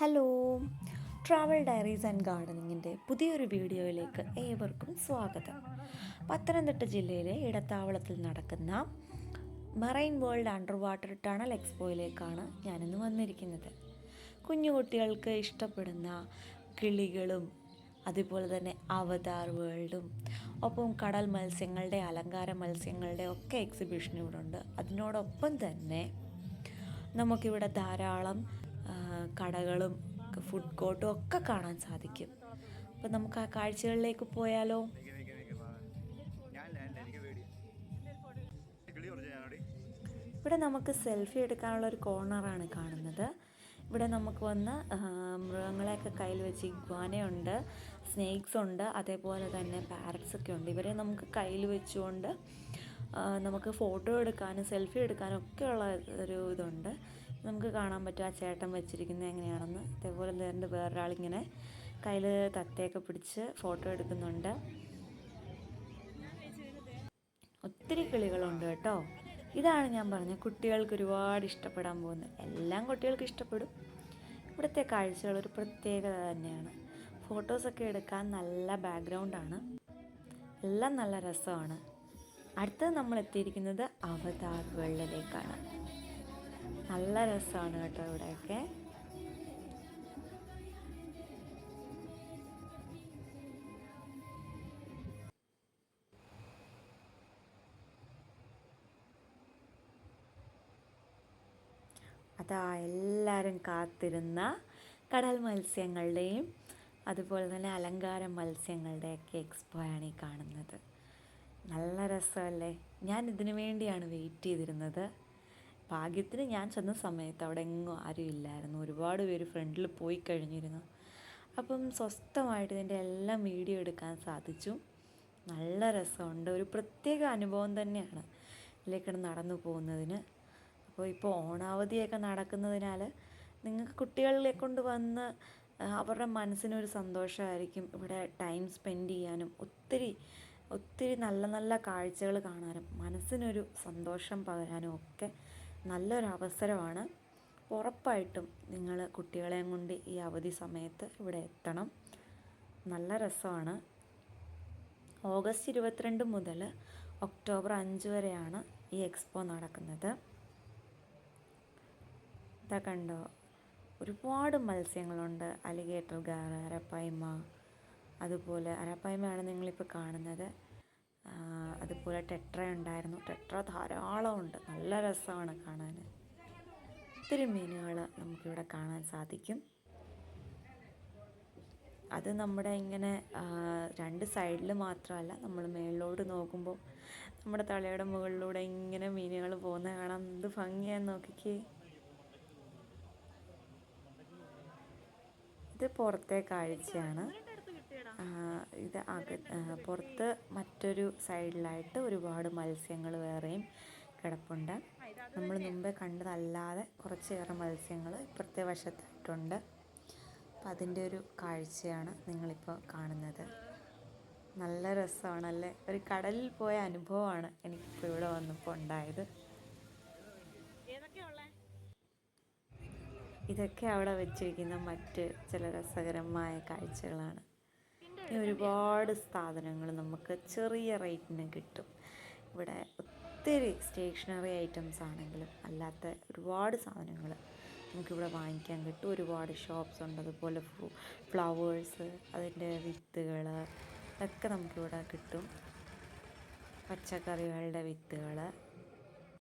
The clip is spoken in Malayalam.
ഹലോ, ട്രാവൽ ഡയറീസ് ആൻഡ് ഗാർഡനിങ്ങിൻ്റെ പുതിയൊരു വീഡിയോയിലേക്ക് ഏവർക്കും സ്വാഗതം. പത്തനംതിട്ട ജില്ലയിലെ ഇടത്താവളത്തിൽ നടക്കുന്ന marine world under water tunnel എക്സ്പോയിലേക്കാണ് ഞാനിന്ന് വന്നിരിക്കുന്നത്. കുഞ്ഞുകുട്ടികൾക്ക് ഇഷ്ടപ്പെടുന്ന കിളികളും അതുപോലെ തന്നെ അവതാർ വേൾഡും ഒപ്പം കടൽ മത്സ്യങ്ങളുടെ അലങ്കാര മത്സ്യങ്ങളുടെ ഒക്കെ എക്സിബിഷൻ ഇവിടെ ഉണ്ട്. അതിനോടൊപ്പം തന്നെ നമുക്കിവിടെ ധാരാളം കടകളും ഫുഡ് കോർട്ടും ഒക്കെ കാണാൻ സാധിക്കും. അപ്പം നമുക്ക് ആ കാഴ്ചകളിലേക്ക് പോയാലോ? ഇവിടെ നമുക്ക് സെൽഫി എടുക്കാനുള്ള ഒരു കോർണറാണ് കാണുന്നത്. ഇവിടെ നമുക്ക് വന്ന് മൃഗങ്ങളെയൊക്കെ കയ്യിൽ വെച്ച് ഇഗ്വാനയുണ്ട്, സ്നേക്സ് ഉണ്ട്, അതേപോലെ തന്നെ പാരറ്റ്സ് ഒക്കെ ഉണ്ട്. ഇവരെ നമുക്ക് കയ്യിൽ വെച്ചുകൊണ്ട് നമുക്ക് ഫോട്ടോ എടുക്കാനും സെൽഫി എടുക്കാനും ഒക്കെയുള്ള ഒരു ഇതുണ്ട്. നമുക്ക് കാണാൻ പറ്റും ആ ചേട്ടൻ വെച്ചിരിക്കുന്നത് എങ്ങനെയാണെന്ന്. അതേപോലെ തന്നെ വേറൊരാളിങ്ങനെ കയ്യിൽ തത്തയൊക്കെ പിടിച്ച് ഫോട്ടോ എടുക്കുന്നുണ്ട്. ഒത്തിരി കിളികളുണ്ട് കേട്ടോ. ഇതാണ് ഞാൻ പറഞ്ഞ കുട്ടികൾക്ക് ഒരുപാട് ഇഷ്ടപ്പെടാൻ പോകുന്നത്. എല്ലാം കുട്ടികൾക്ക് ഇഷ്ടപ്പെടും. ഇവിടുത്തെ കാഴ്ചകൾ ഒരു പ്രത്യേകത തന്നെയാണ്. ഫോട്ടോസൊക്കെ എടുക്കാൻ നല്ല ബാക്ക്ഗ്രൗണ്ടാണ്. എല്ലാം നല്ല രസമാണ്. അടുത്തത് നമ്മൾ എത്തിയിരിക്കുന്നത് അവതാർ വേൾഡിലേക്കാണ്. നല്ല രസമാണ് കേട്ടോ ഇവിടെയൊക്കെ. അതാ എല്ലാവരും കാത്തിരുന്ന കടൽ മത്സ്യങ്ങളുടെയും അതുപോലെ തന്നെ അലങ്കാര മത്സ്യങ്ങളുടെയൊക്കെ എക്സ്പോയാണ് ഈ കാണുന്നത്. നല്ല രസമല്ലേ? ഞാൻ ഇതിനു വേണ്ടിയാണ് വെയിറ്റ് ചെയ്തിരുന്നത്. ഭാഗ്യത്തിന് ഞാൻ ചെന്ന സമയത്ത് അവിടെ എങ്ങും ആരും ഇല്ലായിരുന്നു. ഒരുപാട് പേര് ഫ്രണ്ടിൽ പോയി കഴിഞ്ഞിരുന്നു. അപ്പം സ്വസ്ഥമായിട്ട് ഇതിൻ്റെ എല്ലാം വീഡിയോ എടുക്കാൻ സാധിച്ചു. നല്ല രസമുണ്ട്. ഒരു പ്രത്യേക അനുഭവം തന്നെയാണ് ഇതിലേക്ക് നടന്നു പോകുന്നതിന്. അപ്പോൾ ഇപ്പോൾ ഓണാവധിയൊക്കെ നടക്കുന്നതിനാൽ നിങ്ങൾക്ക് കുട്ടികളെ കൊണ്ട് വന്ന് അവരുടെ മനസ്സിനൊരു സന്തോഷമായിരിക്കും. ഇവിടെ ടൈം സ്പെൻഡ് ചെയ്യാനും ഒത്തിരി നല്ല നല്ല കാഴ്ചകൾ കാണാനും മനസ്സിനൊരു സന്തോഷം പകരാനും ഒക്കെ നല്ലൊരു അവസരമാണ്. ഉറപ്പായിട്ടും നിങ്ങൾ കുട്ടികളെയും കൊണ്ട് ഈ അവധി സമയത്ത് ഇവിടെ എത്തണം. നല്ല രസമാണ്. ഓഗസ്റ്റ് 22 മുതൽ ഒക്ടോബർ 5 വരെയാണ് ഈ എക്സ്പോ നടക്കുന്നത്. ഇതാ കണ്ടോ, ഒരുപാട് മത്സ്യങ്ങളുണ്ട്. അലിഗേറ്റർ ഗാർ, അരപ്പൈമ, അതുപോലെ അരപ്പൈമയാണ് നിങ്ങളിപ്പോൾ കാണുന്നത്. അതുപോലെ ടെട്ര ഉണ്ടായിരുന്നു. ടെട്ര ധാരാളം ഉണ്ട്. നല്ല രസമാണ് കാണാൻ. ഒത്തിരി മീനുകൾ നമുക്കിവിടെ കാണാൻ സാധിക്കും. അത് നമ്മുടെ ഇങ്ങനെ രണ്ട് സൈഡിൽ മാത്രമല്ല, നമ്മൾ മേളിലോട്ട് നോക്കുമ്പോൾ നമ്മുടെ തലയുടെ മുകളിലൂടെ ഇങ്ങനെ മീനുകൾ പോകുന്ന കാണാൻ എന്ത് ഭംഗിയാന്ന് നോക്കിക്കേ. ഇത് പുറത്തെ കാഴ്ചയാണ്. ഇത് പുറത്ത് മറ്റൊരു സൈഡിലായിട്ട് ഒരുപാട് മത്സ്യങ്ങൾ വേറെയും കിടപ്പുണ്ട്. നമ്മൾ മുമ്പേ കണ്ടതല്ലാതെ കുറച്ചേറെ മത്സ്യങ്ങൾ ഇപ്പുറത്തെ വശത്തായിട്ടുണ്ട്. അപ്പം അതിൻ്റെ ഒരു കാഴ്ചയാണ് നിങ്ങളിപ്പോൾ കാണുന്നത്. നല്ല രസമാണല്ലേ? ഒരു കടലിൽ പോയ അനുഭവമാണ് എനിക്കിപ്പോൾ ഇവിടെ വന്നപ്പോൾ ഉണ്ടായത്. ഇതൊക്കെ അവിടെ വെച്ചിരിക്കുന്ന മറ്റ് ചില രസകരമായ കാഴ്ചകളാണ്. ഇനി ഒരുപാട് സാധനങ്ങൾ നമുക്ക് ചെറിയ റേറ്റിന് കിട്ടും. ഇവിടെ ഒത്തിരി സ്റ്റേഷനറി ഐറ്റംസ് ആണെങ്കിലും അല്ലാത്ത ഒരുപാട് സാധനങ്ങൾ നമുക്കിവിടെ വാങ്ങിക്കാൻ കിട്ടും. ഒരുപാട് ഷോപ്സ് ഉണ്ട്. അതുപോലെ ഫ്ലവേഴ്സ്, അതിൻ്റെ വിത്തുകൾ ഒക്കെ നമുക്കിവിടെ കിട്ടും. പച്ചക്കറികളുടെ വിത്തുകൾ